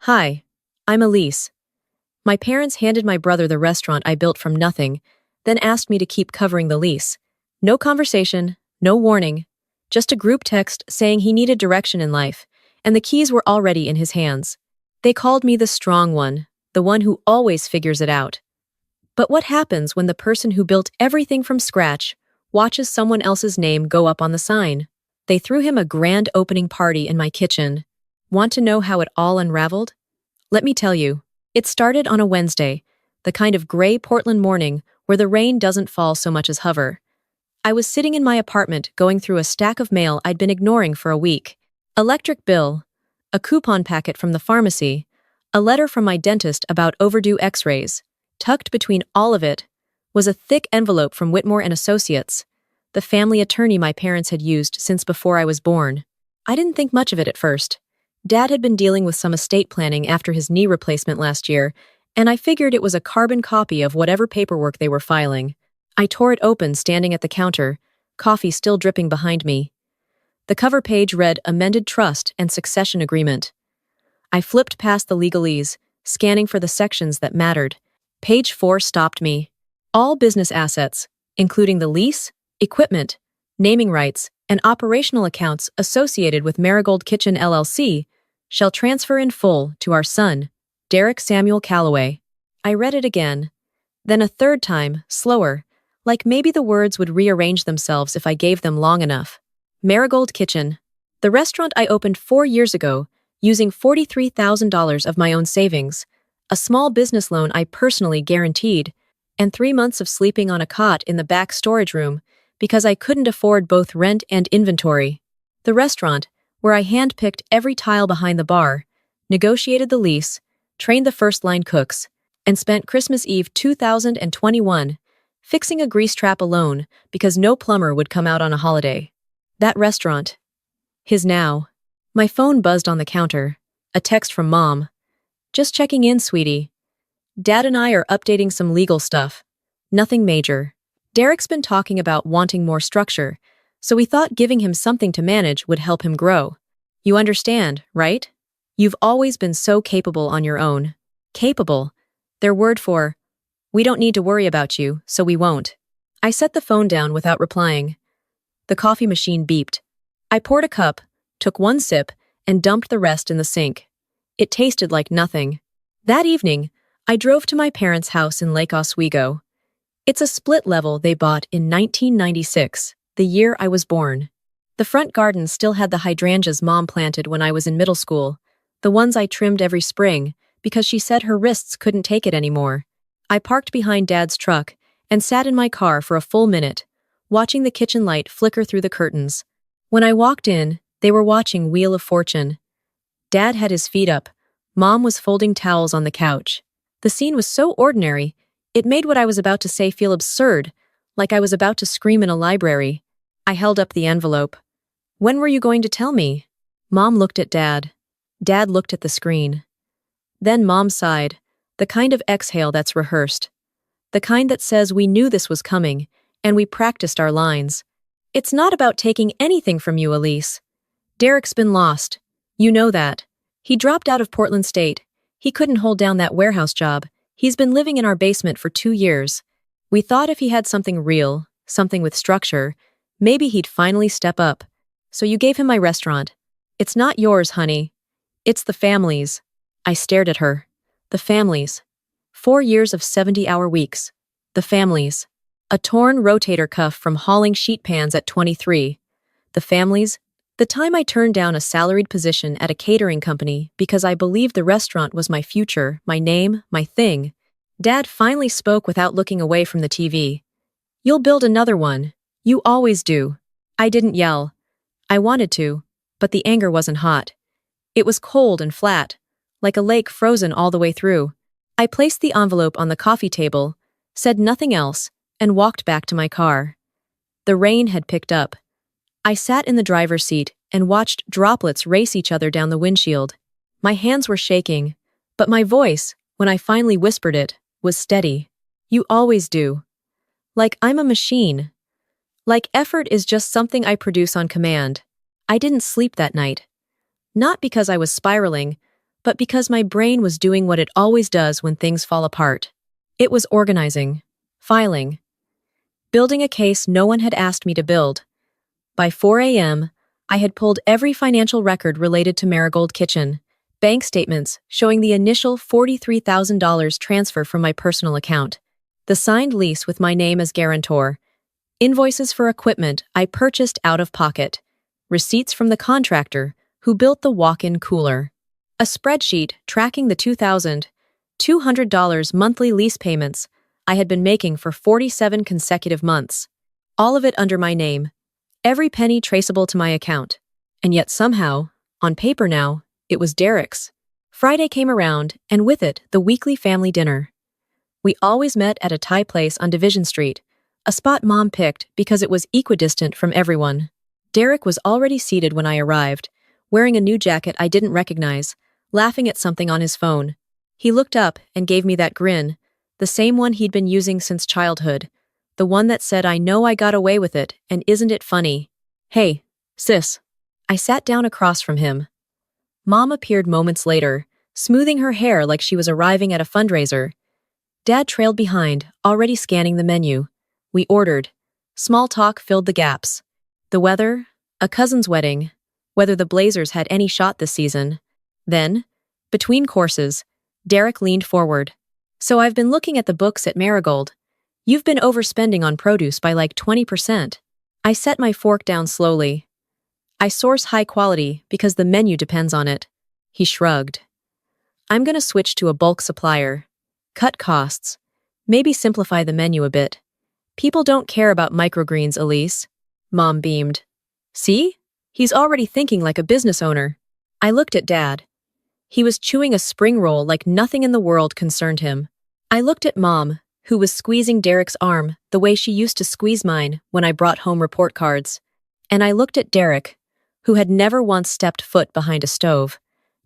Hi, I'm Elise. My parents handed my brother the restaurant I built from nothing, then asked me to keep covering the lease. No conversation, no warning, just a group text saying he needed direction in life, and the keys were already in his hands. They called me the strong one, the one who always figures it out. But what happens when the person who built everything from scratch watches someone else's name go up on the sign? They threw him a grand opening party in my kitchen. Want to know how it all unraveled? Let me tell you. It started on a Wednesday, the kind of gray Portland morning where the rain doesn't fall so much as hover. I was sitting in my apartment going through a stack of mail I'd been ignoring for a week. Electric bill, a coupon packet from the pharmacy, a letter from my dentist about overdue x-rays. Tucked between all of it was a thick envelope from Whitmore and Associates, the family attorney my parents had used since before I was born. I didn't think much of it at first. Dad had been dealing with some estate planning after his knee replacement last year, and I figured it was a carbon copy of whatever paperwork they were filing. I tore it open standing at the counter, coffee still dripping behind me. The cover page read Amended Trust and Succession Agreement. I flipped past the legalese, scanning for the sections that mattered. Page 4 stopped me. All business assets, including the lease, equipment, naming rights, and operational accounts associated with Marigold Kitchen LLC, shall transfer in full to our son, Derek Samuel Calloway. I read it again, then a third time, slower, like maybe the words would rearrange themselves if I gave them long enough. Marigold Kitchen, the restaurant I opened 4 years ago, using $43,000 of my own savings, a small business loan I personally guaranteed, and 3 months of sleeping on a cot in the back storage room because I couldn't afford both rent and inventory. The restaurant, where I hand-picked every tile behind the bar, negotiated the lease, trained the first-line cooks, and spent Christmas Eve 2021 fixing a grease trap alone because no plumber would come out on a holiday. That restaurant. His now. My phone buzzed on the counter. A text from Mom. Just checking in, sweetie. Dad and I are updating some legal stuff. Nothing major. Derek's been talking about wanting more structure, so we thought giving him something to manage would help him grow. You understand, right? You've always been so capable on your own. Capable. Their word for, we don't need to worry about you, so we won't. I set the phone down without replying. The coffee machine beeped. I poured a cup, took one sip, and dumped the rest in the sink. It tasted like nothing. That evening, I drove to my parents' house in Lake Oswego. It's a split level they bought in 1996, the year I was born. The front garden still had the hydrangeas Mom planted when I was in middle school, the ones I trimmed every spring because she said her wrists couldn't take it anymore. I parked behind Dad's truck and sat in my car for a full minute, watching the kitchen light flicker through the curtains. When I walked in, they were watching Wheel of Fortune. Dad had his feet up. Mom was folding towels on the couch. The scene was so ordinary, it made what I was about to say feel absurd, like I was about to scream in a library. I held up the envelope. When were you going to tell me? Mom looked at Dad. Dad looked at the screen. Then Mom sighed, the kind of exhale that's rehearsed. The kind that says we knew this was coming, and we practiced our lines. It's not about taking anything from you, Elise. Derek's been lost. You know that. He dropped out of Portland State. He couldn't hold down that warehouse job. He's been living in our basement for 2 years. We thought if he had something real, something with structure, maybe he'd finally step up. So you gave him my restaurant. It's not yours, honey. It's the family's. I stared at her. The family's. 4 years of 70-hour weeks. The family's. A torn rotator cuff from hauling sheet pans at 23. The family's. The time I turned down a salaried position at a catering company because I believed the restaurant was my future, my name, my thing. Dad finally spoke without looking away from the TV. You'll build another one. You always do. I didn't yell. I wanted to, but the anger wasn't hot. It was cold and flat, like a lake frozen all the way through. I placed the envelope on the coffee table, said nothing else, and walked back to my car. The rain had picked up. I sat in the driver's seat and watched droplets race each other down the windshield. My hands were shaking, but my voice, when I finally whispered it, was steady. You always do. Like I'm a machine. Like effort is just something I produce on command. I didn't sleep that night. Not because I was spiraling, but because my brain was doing what it always does when things fall apart. It was organizing, filing, building a case no one had asked me to build. By 4 a.m., I had pulled every financial record related to Marigold Kitchen, bank statements showing the initial $43,000 transfer from my personal account, the signed lease with my name as guarantor, invoices for equipment I purchased out of pocket, receipts from the contractor who built the walk-in cooler, a spreadsheet tracking the $2,200 monthly lease payments I had been making for 47 consecutive months, all of it under my name, every penny traceable to my account. And yet somehow, on paper now, it was Derek's. Friday came around, and with it, the weekly family dinner. We always met at a Thai place on Division Street, a spot Mom picked because it was equidistant from everyone. Derek was already seated when I arrived, wearing a new jacket I didn't recognize, laughing at something on his phone. He looked up and gave me that grin, the same one he'd been using since childhood, the one that said, "I know I got away with it, and isn't it funny?" "Hey, sis." I sat down across from him. Mom appeared moments later, smoothing her hair like she was arriving at a fundraiser. Dad trailed behind, already scanning the menu. We ordered. Small talk filled the gaps. The weather, a cousin's wedding, whether the Blazers had any shot this season. Then, between courses, Derek leaned forward. "So I've been looking at the books at Marigold. You've been overspending on produce by like 20%. I set my fork down slowly. "I source high quality because the menu depends on it." He shrugged. "I'm gonna switch to a bulk supplier. Cut costs. Maybe simplify the menu a bit. People don't care about microgreens, Elise." Mom beamed. "See? He's already thinking like a business owner." I looked at Dad. He was chewing a spring roll like nothing in the world concerned him. I looked at Mom, who was squeezing Derek's arm the way she used to squeeze mine when I brought home report cards. And I looked at Derek, who had never once stepped foot behind a stove,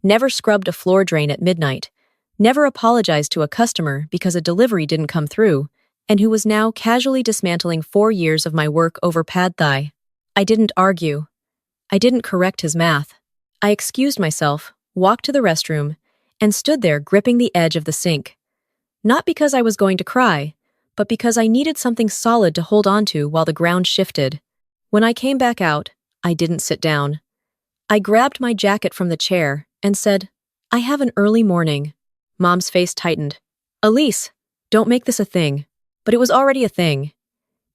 never scrubbed a floor drain at midnight, never apologized to a customer because a delivery didn't come through, and who was now casually dismantling 4 years of my work over pad thai. I didn't argue. I didn't correct his math. I excused myself, walked to the restroom, and stood there gripping the edge of the sink. Not because I was going to cry, but because I needed something solid to hold on to while the ground shifted. When I came back out, I didn't sit down. I grabbed my jacket from the chair and said, "I have an early morning." Mom's face tightened. "Elise, don't make this a thing." But it was already a thing.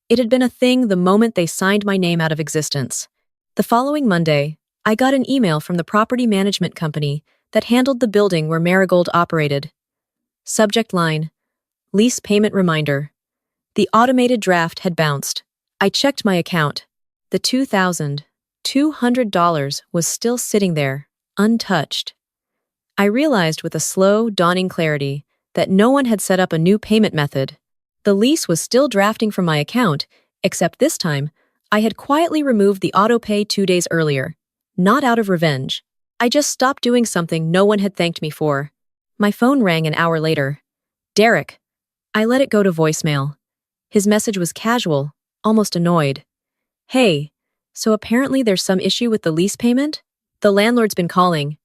It had been a thing the moment they signed my name out of existence. The following Monday, I got an email from the property management company that handled the building where Marigold operated. Subject line: lease payment reminder. The automated draft had bounced. I checked my account. The $2,200 was still sitting there, untouched. I realized with a slow, dawning clarity that no one had set up a new payment method. The lease was still drafting from my account, except this time, I had quietly removed the autopay 2 days earlier. Not out of revenge. I just stopped doing something no one had thanked me for. My phone rang an hour later. "Derek." I let it go to voicemail. His message was casual, almost annoyed. "Hey, so apparently there's some issue with the lease payment? The landlord's been calling.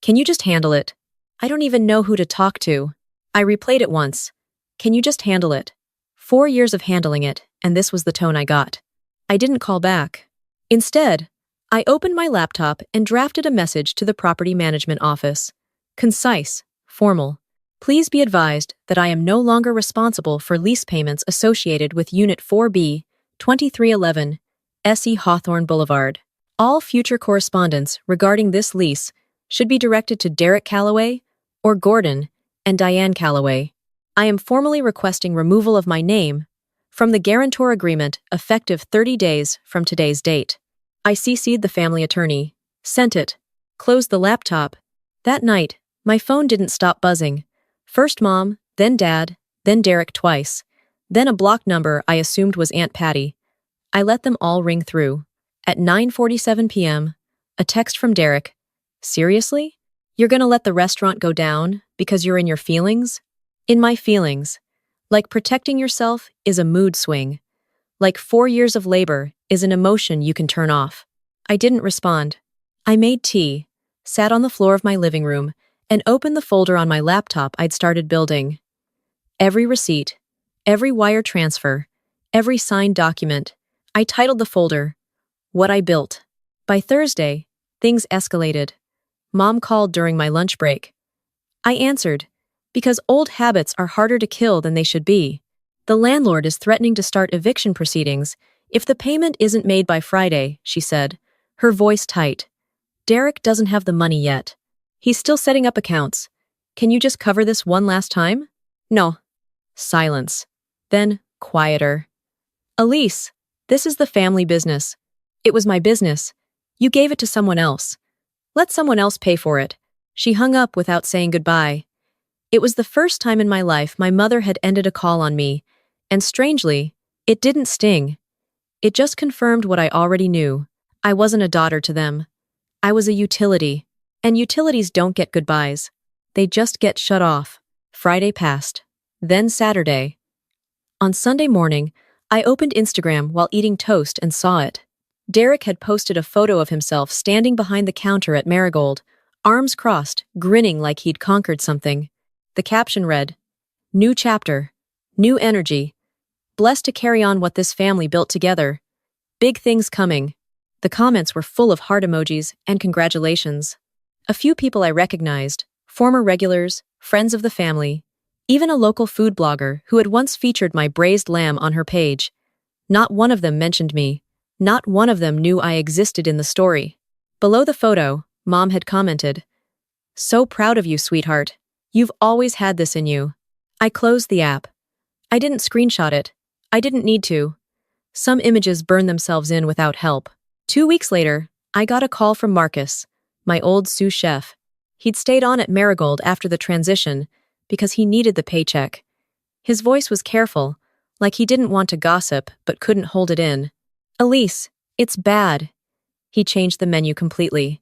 Can you just handle it? I don't even know who to talk to." I replayed it once. "Can you just handle it?" 4 years of handling it, and this was the tone I got. I didn't call back. Instead, I opened my laptop and drafted a message to the property management office. Concise, formal. "Please be advised that I am no longer responsible for lease payments associated with Unit 4B, 2311, S.E. Hawthorne Boulevard. All future correspondence regarding this lease should be directed to Derek Calloway or Gordon and Diane Calloway. I am formally requesting removal of my name from the guarantor agreement effective 30 days from today's date." I CC'd the family attorney, sent it, closed the laptop. That night, my phone didn't stop buzzing. First Mom, then Dad, then Derek twice, then a block number I assumed was Aunt Patty. I let them all ring through. At 9:47 p.m., a text from Derek. "Seriously? You're gonna let the restaurant go down because you're in your feelings?" In my feelings. Like protecting yourself is a mood swing. Like 4 years of labor is an emotion you can turn off. I didn't respond. I made tea, sat on the floor of my living room, and opened the folder on my laptop I'd started building. Every receipt, every wire transfer, every signed document. I titled the folder, What I Built. By Thursday, things escalated. Mom called during my lunch break. I answered, because old habits are harder to kill than they should be. The landlord is threatening to start eviction proceedings if the payment isn't made by Friday, she said, her voice tight. Derek doesn't have the money yet. He's still setting up accounts. Can you just cover this one last time? No. Silence. Then, quieter. Elise, this is the family business. It was my business. You gave it to someone else. Let someone else pay for it. She hung up without saying goodbye. It was the first time in my life my mother had ended a call on me, and strangely, it didn't sting. It just confirmed what I already knew. I wasn't a daughter to them. I was a utility, and utilities don't get goodbyes. They just get shut off. Friday passed. Then Saturday. On Sunday morning, I opened Instagram while eating toast and saw it. Derek had posted a photo of himself standing behind the counter at Marigold, arms crossed, grinning like he'd conquered something. The caption read, New chapter, new energy, blessed to carry on what this family built together. Big things coming. The comments were full of heart emojis and congratulations. A few people I recognized, former regulars, friends of the family, even a local food blogger who had once featured my braised lamb on her page. Not one of them mentioned me. Not one of them knew I existed in the story. Below the photo, Mom had commented, So proud of you, sweetheart. You've always had this in you. I closed the app. I didn't screenshot it. I didn't need to. Some images burn themselves in without help. 2 weeks later, I got a call from Marcus, my old sous chef. He'd stayed on at Marigold after the transition because he needed the paycheck. His voice was careful, like he didn't want to gossip but couldn't hold it in. Elise, it's bad. He changed the menu completely.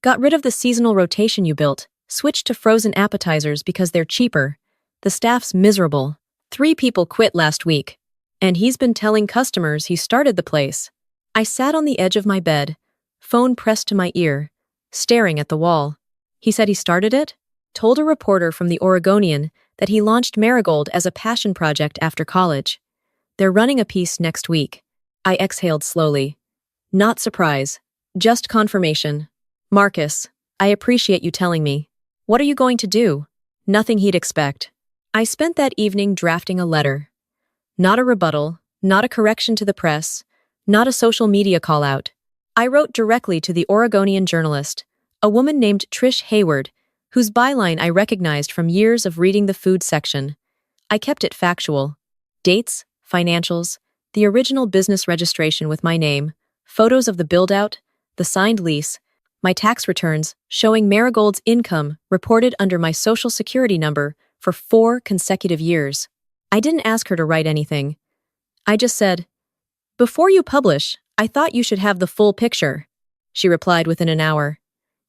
Got rid of the seasonal rotation you built, switched to frozen appetizers because they're cheaper. The staff's miserable. 3 people quit last week. And he's been telling customers he started the place. I sat on the edge of my bed, phone pressed to my ear, staring at the wall. He said he started it? Told a reporter from the Oregonian that he launched Marigold as a passion project after college. They're running a piece next week. I exhaled slowly. Not surprise, just confirmation. Marcus, I appreciate you telling me. What are you going to do? Nothing he'd expect. I spent that evening drafting a letter. Not a rebuttal, not a correction to the press, not a social media call-out. I wrote directly to the Oregonian journalist, a woman named Trish Hayward, whose byline I recognized from years of reading the food section. I kept it factual. Dates, financials, the original business registration with my name, photos of the build-out, the signed lease, my tax returns showing Marigold's income reported under my social security number for 4 consecutive years. I didn't ask her to write anything. I just said, Before you publish, I thought you should have the full picture. She replied within an hour.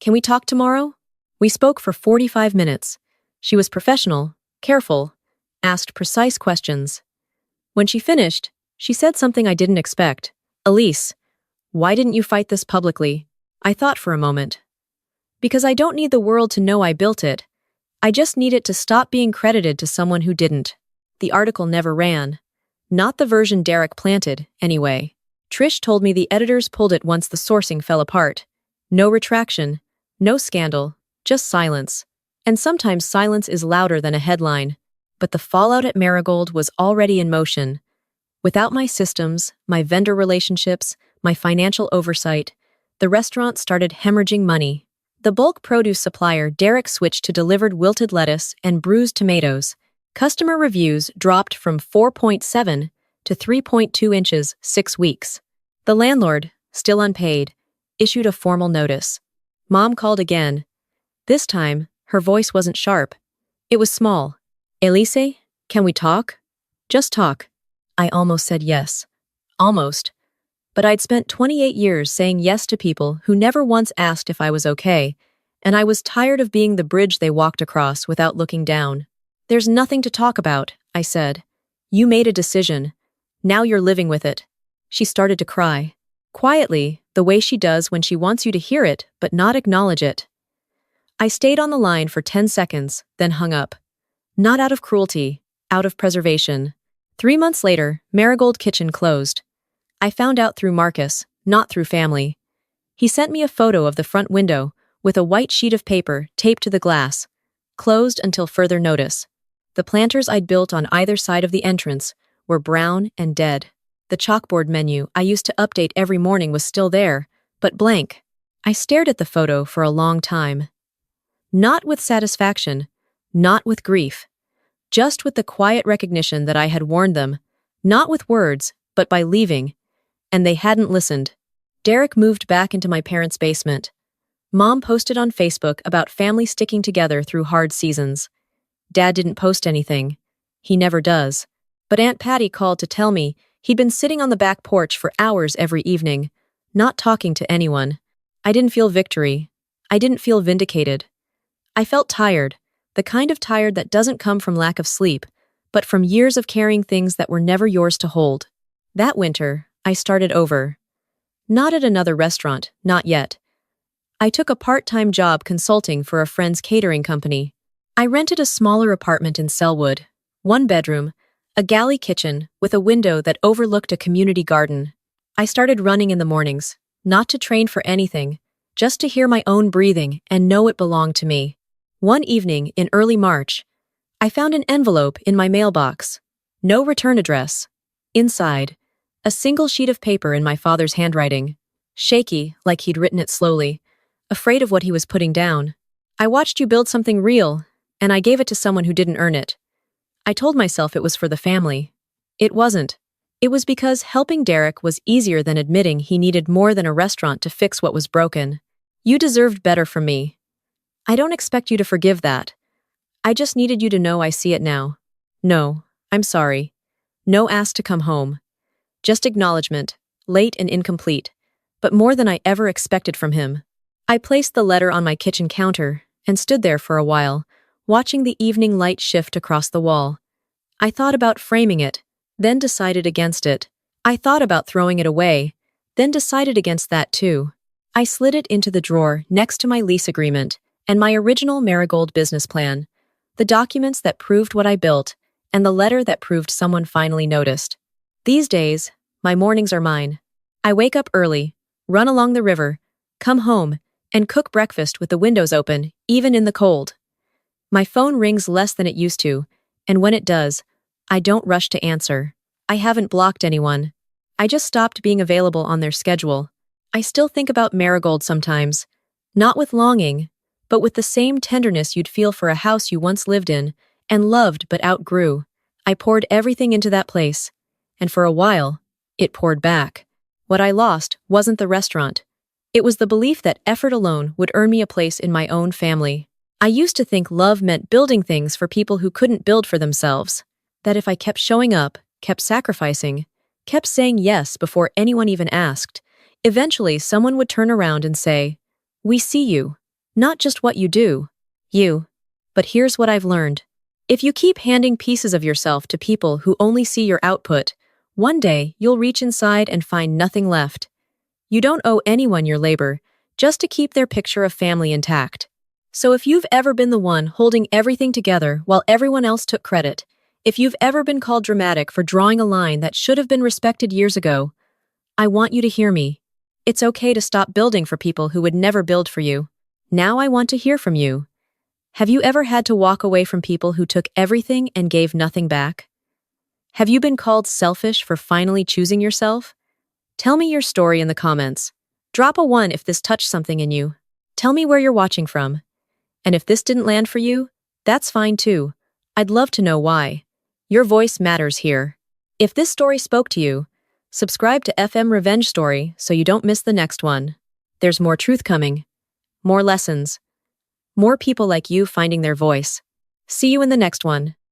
Can we talk tomorrow? We spoke for 45 minutes. She was professional, careful, asked precise questions. When she finished, she said something I didn't expect. Elise, why didn't you fight this publicly? I thought for a moment. Because I don't need the world to know I built it. I just need it to stop being credited to someone who didn't. The article never ran. Not the version Derek planted, anyway. Trish told me the editors pulled it once the sourcing fell apart. No retraction, no scandal, just silence. And sometimes silence is louder than a headline. But the fallout at Marigold was already in motion. Without my systems, my vendor relationships, my financial oversight, the restaurant started hemorrhaging money. The bulk produce supplier Derek switched to delivered wilted lettuce and bruised tomatoes. Customer reviews dropped from 4.7 to 3.2 inches 6 weeks. The landlord, still unpaid, issued a formal notice. Mom called again. This time, her voice wasn't sharp. It was small. Elise, can we talk? Just talk. I almost said yes. Almost. But I'd spent 28 years saying yes to people who never once asked if I was okay, and I was tired of being the bridge they walked across without looking down. There's nothing to talk about, I said. You made a decision. Now you're living with it. She started to cry. Quietly, the way she does when she wants you to hear it but not acknowledge it. I stayed on the line for 10 seconds, then hung up. Not out of cruelty, out of preservation. 3 months later, Marigold Kitchen closed. I found out through Marcus, not through family. He sent me a photo of the front window, with a white sheet of paper taped to the glass, closed until further notice. The planters I'd built on either side of the entrance were brown and dead. The chalkboard menu I used to update every morning was still there, but blank. I stared at the photo for a long time. Not with satisfaction, not with grief, just with the quiet recognition that I had warned them, not with words, but by leaving, and they hadn't listened. Derek moved back into my parents' basement. Mom posted on Facebook about family sticking together through hard seasons. Dad didn't post anything. He never does. But Aunt Patty called to tell me he'd been sitting on the back porch for hours every evening, not talking to anyone. I didn't feel victory. I didn't feel vindicated. I felt tired, the kind of tired that doesn't come from lack of sleep, but from years of carrying things that were never yours to hold. That winter, I started over. Not at another restaurant, not yet. I took a part-time job consulting for a friend's catering company. I rented a smaller apartment in Selwood, 1 bedroom, a galley kitchen with a window that overlooked a community garden. I started running in the mornings, not to train for anything, just to hear my own breathing and know it belonged to me. One evening in early March, I found an envelope in my mailbox. No return address. Inside, a single sheet of paper in my father's handwriting, shaky like he'd written it slowly, afraid of what he was putting down. I watched you build something real, and I gave it to someone who didn't earn it. I told myself it was for the family. It wasn't. It was because helping Derek was easier than admitting he needed more than a restaurant to fix what was broken. You deserved better from me. I don't expect you to forgive that. I just needed you to know I see it now. No, I'm sorry. No ask to come home. Just acknowledgement, late and incomplete, but more than I ever expected from him. I placed the letter on my kitchen counter and stood there for a while, watching the evening light shift across the wall. I thought about framing it, then decided against it. I thought about throwing it away, then decided against that too. I slid it into the drawer next to my lease agreement and my original Marigold business plan, the documents that proved what I built, and the letter that proved someone finally noticed. These days, my mornings are mine. I wake up early, run along the river, come home, and cook breakfast with the windows open, even in the cold. My phone rings less than it used to, and when it does, I don't rush to answer. I haven't blocked anyone. I just stopped being available on their schedule. I still think about Marigold sometimes, not with longing, but with the same tenderness you'd feel for a house you once lived in and loved but outgrew. I poured everything into that place, and for a while, it poured back. What I lost wasn't the restaurant. It was the belief that effort alone would earn me a place in my own family. I used to think love meant building things for people who couldn't build for themselves. That if I kept showing up, kept sacrificing, kept saying yes before anyone even asked, eventually someone would turn around and say, "We see you. Not just what you do. You." But here's what I've learned. If you keep handing pieces of yourself to people who only see your output, one day you'll reach inside and find nothing left. You don't owe anyone your labor, just to keep their picture of family intact. So if you've ever been the one holding everything together while everyone else took credit, if you've ever been called dramatic for drawing a line that should have been respected years ago, I want you to hear me. It's okay to stop building for people who would never build for you. Now I want to hear from you. Have you ever had to walk away from people who took everything and gave nothing back? Have you been called selfish for finally choosing yourself? Tell me your story in the comments. Drop a 1 if this touched something in you. Tell me where you're watching from. And if this didn't land for you, that's fine too. I'd love to know why. Your voice matters here. If this story spoke to you, subscribe to FM Revenge Story so you don't miss the next one. There's more truth coming. More lessons. More people like you finding their voice. See you in the next one.